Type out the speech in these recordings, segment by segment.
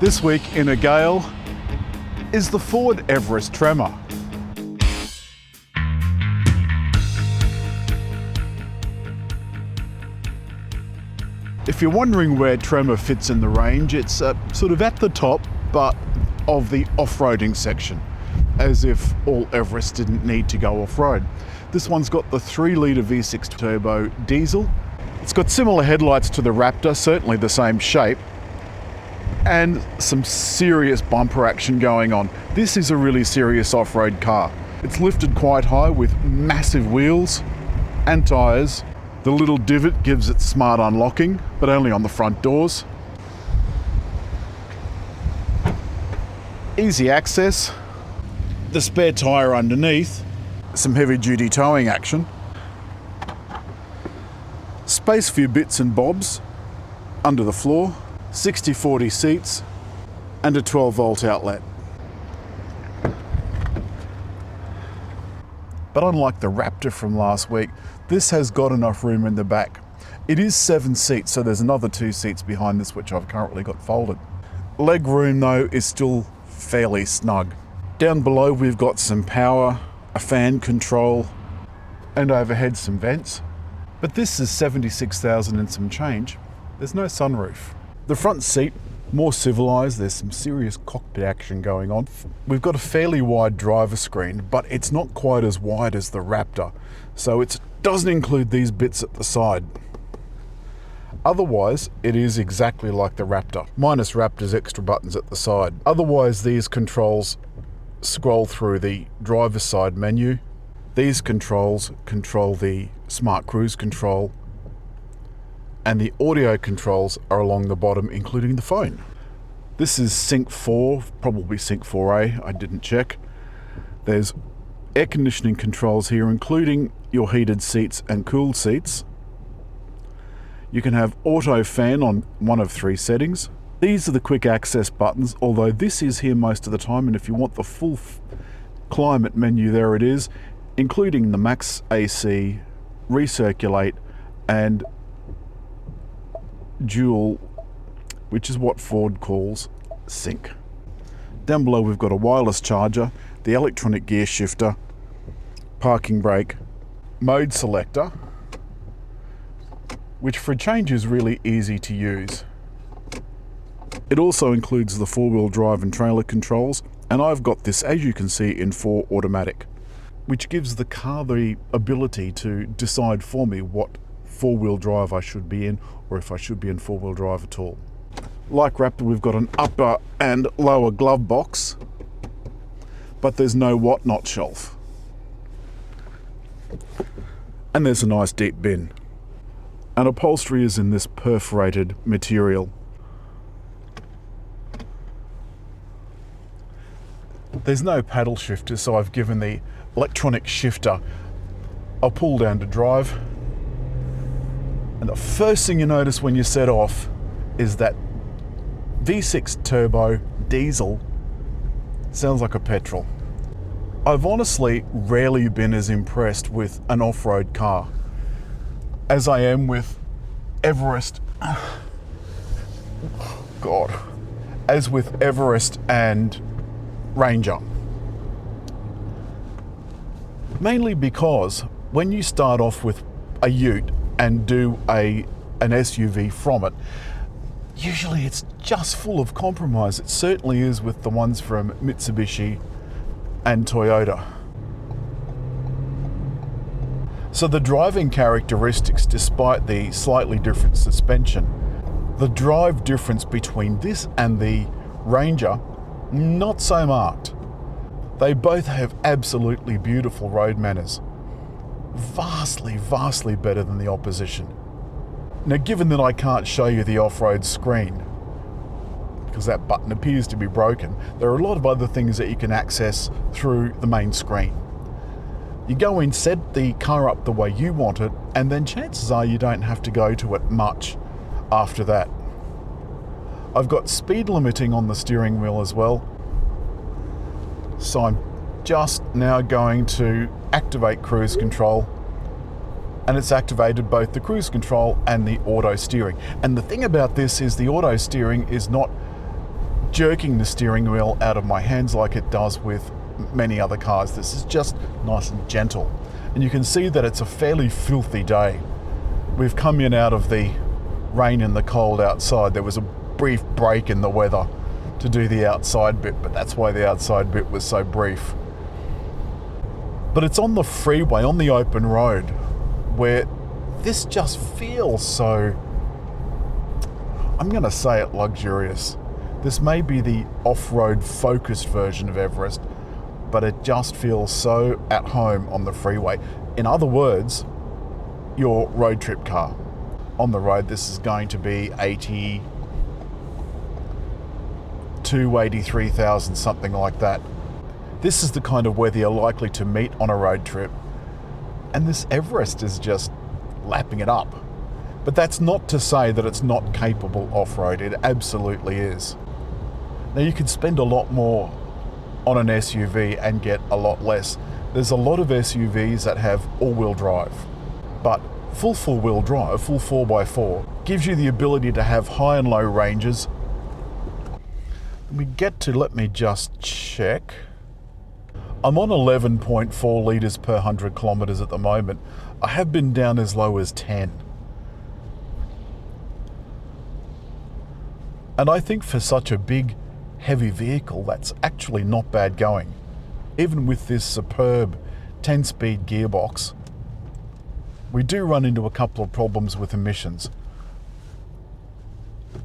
This week in a gale is the Ford Everest Tremor. If you're wondering where Tremor fits in the range, it's sort of at the top, but of the off-roading section, as if all Everest didn't need to go off-road. This one's got the 3-litre V6 turbo diesel. It's got similar headlights to the Raptor, certainly the same shape, and some serious bumper action going on. This is a really serious off-road car. It's lifted quite high with massive wheels and tyres. The little divot gives it smart unlocking, but only on the front doors. Easy access. The spare tyre underneath. Some heavy-duty towing action. Space for your bits and bobs under the floor. 60/40 seats and a 12-volt outlet. But unlike the Raptor from last week, this has got enough room in the back. It is 7 seats, so there's another 2 seats behind this, which I've currently got folded. Leg room, though, is still fairly snug. Down below, we've got some power, a fan control, and overhead some vents. But this is 76,000 and some change. There's no sunroof. The front seat, more civilised, there's some serious cockpit action going on. We've got a fairly wide driver screen, but it's not quite as wide as the Raptor, so it doesn't include these bits at the side. Otherwise, it is exactly like the Raptor, minus Raptor's extra buttons at the side. Otherwise, these controls scroll through the driver's side menu. These controls control the smart cruise control, and the audio controls are along the bottom, including the phone. This is Sync 4, probably Sync 4A, I didn't check. There's air conditioning controls here, including your heated seats and cooled seats. You can have auto fan on one of 3 settings. These are the quick access buttons, although this is here most of the time, and if you want the full climate menu, there it is, including the max AC, recirculate, and dual, which is what Ford calls sync. Down below we've got a wireless charger, the electronic gear shifter, parking brake, mode selector, which for a change is really easy to use. It also includes the 4-wheel drive and trailer controls, and I've got this, as you can see, in 4 automatic, which gives the car the ability to decide for me what 4-wheel drive I should be in, or if I should be in 4-wheel drive at all. Like Raptor, we've got an upper and lower glove box, but there's no whatnot shelf. And there's a nice deep bin. And upholstery is in this perforated material. There's no paddle shifter, so I've given the electronic shifter a pull down to drive. And the first thing you notice when you set off is that V6 turbo diesel sounds like a petrol. I've honestly rarely been as impressed with an off-road car as I am with Everest. God. As with Everest and Ranger. Mainly because when you start off with a ute and do an SUV from it, usually it's just full of compromise. It certainly is with the ones from Mitsubishi and Toyota. So the driving characteristics, despite the slightly different suspension, the drive difference between this and the Ranger, not so marked. They both have absolutely beautiful road manners. Vastly, vastly better than the opposition. Now, given that I can't show you the off-road screen, because that button appears to be broken, there are a lot of other things that you can access through the main screen. You go in, set the car up the way you want it, and then chances are you don't have to go to it much after that. I've got speed limiting on the steering wheel as well, so I'm just now going to activate cruise control, and it's activated both the cruise control and the auto steering. And the thing about this is the auto steering is not jerking the steering wheel out of my hands like it does with many other cars. This is just nice and gentle. And you can see that it's a fairly filthy day. We've come in out of the rain and the cold outside. There was a brief break in the weather to do the outside bit, but that's why the outside bit was so brief. But it's on the freeway, on the open road, where this just feels so, I'm going to say it, luxurious. This may be the off-road focused version of Everest, but it just feels so at home on the freeway. In other words, your road trip car. On the road, this is going to be 83,000, something like that. This is the kind of weather you're likely to meet on a road trip. And this Everest is just lapping it up. But that's not to say that it's not capable off-road. It absolutely is. Now, you could spend a lot more on an SUV and get a lot less. There's a lot of SUVs that have all-wheel drive. But full four-wheel drive, full 4x4, gives you the ability to have high and low ranges. Let me just check. I'm on 11.4 litres per 100 kilometres at the moment. I have been down as low as 10. And I think for such a big, heavy vehicle, that's actually not bad going. Even with this superb 10-speed gearbox, we do run into a couple of problems with emissions.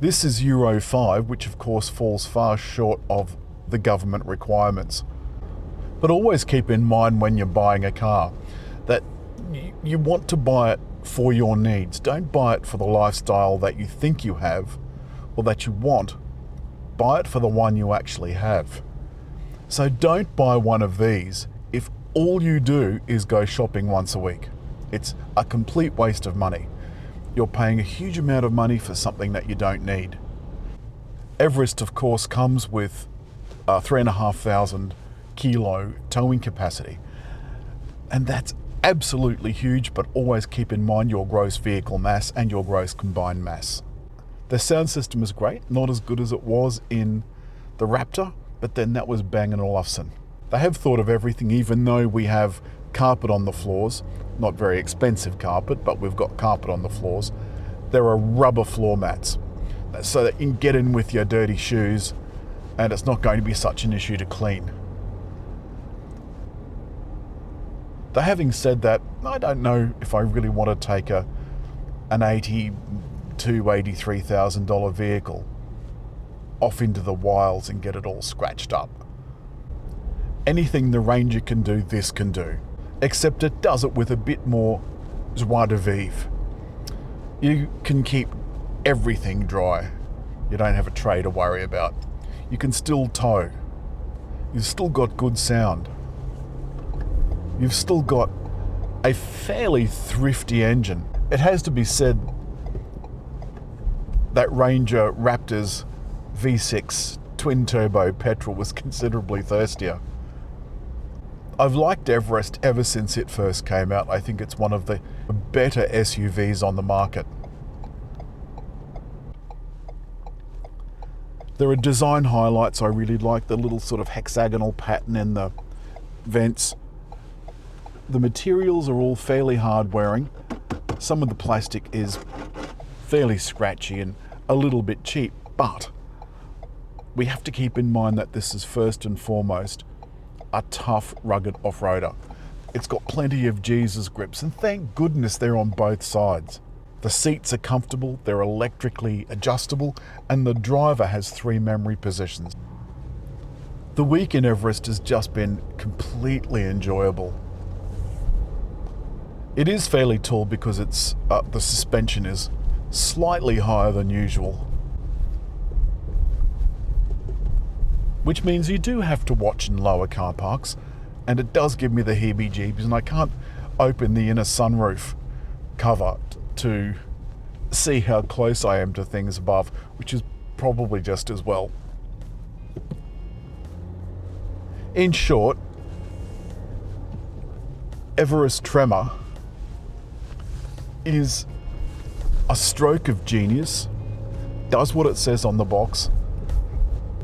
This is Euro 5, which of course falls far short of the government requirements. But always keep in mind when you're buying a car that you want to buy it for your needs. Don't buy it for the lifestyle that you think you have or that you want. Buy it for the one you actually have. So don't buy one of these if all you do is go shopping once a week. It's a complete waste of money. You're paying a huge amount of money for something that you don't need. Everest, of course, comes with 3,500 kilo towing capacity. And that's absolutely huge, but always keep in mind your gross vehicle mass and your gross combined mass. The sound system is great, not as good as it was in the Raptor, but then that was Bang & Olufsen. They have thought of everything, even though we have carpet on the floors. Not very expensive carpet, but we've got carpet on the floors. There are rubber floor mats, so that you can get in with your dirty shoes and it's not going to be such an issue to clean. Though having said that, I don't know if I really want to take an $83,000 vehicle off into the wilds and get it all scratched up. Anything the Ranger can do, this can do. Except it does it with a bit more joie de vivre. You can keep everything dry. You don't have a tray to worry about. You can still tow. You've still got good sound. You've still got a fairly thrifty engine. It has to be said that Ranger Raptor's V6 twin-turbo petrol was considerably thirstier. I've liked Everest ever since it first came out. I think it's one of the better SUVs on the market. There are design highlights I really like, the little sort of hexagonal pattern in the vents. The materials are all fairly hard wearing. Some of the plastic is fairly scratchy and a little bit cheap, but we have to keep in mind that this is first and foremost a tough, rugged off-roader. It's got plenty of Jesus grips, and thank goodness they're on both sides. The seats are comfortable, they're electrically adjustable, and the driver has 3 memory positions. The week in Everest has just been completely enjoyable. It is fairly tall because it's the suspension is slightly higher than usual, which means you do have to watch in lower car parks, and it does give me the heebie-jeebies, and I can't open the inner sunroof cover to see how close I am to things above, which is probably just as well. In short, Everest Tremor is a stroke of genius, does what it says on the box,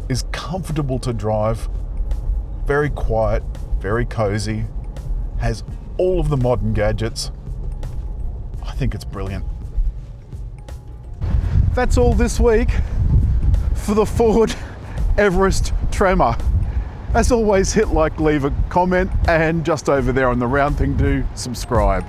is comfortable to drive, very quiet, very cozy, has all of the modern gadgets. I think it's brilliant. That's all this week for the Ford Everest Tremor. As always, hit like, leave a comment, and just over there on the round thing, do subscribe.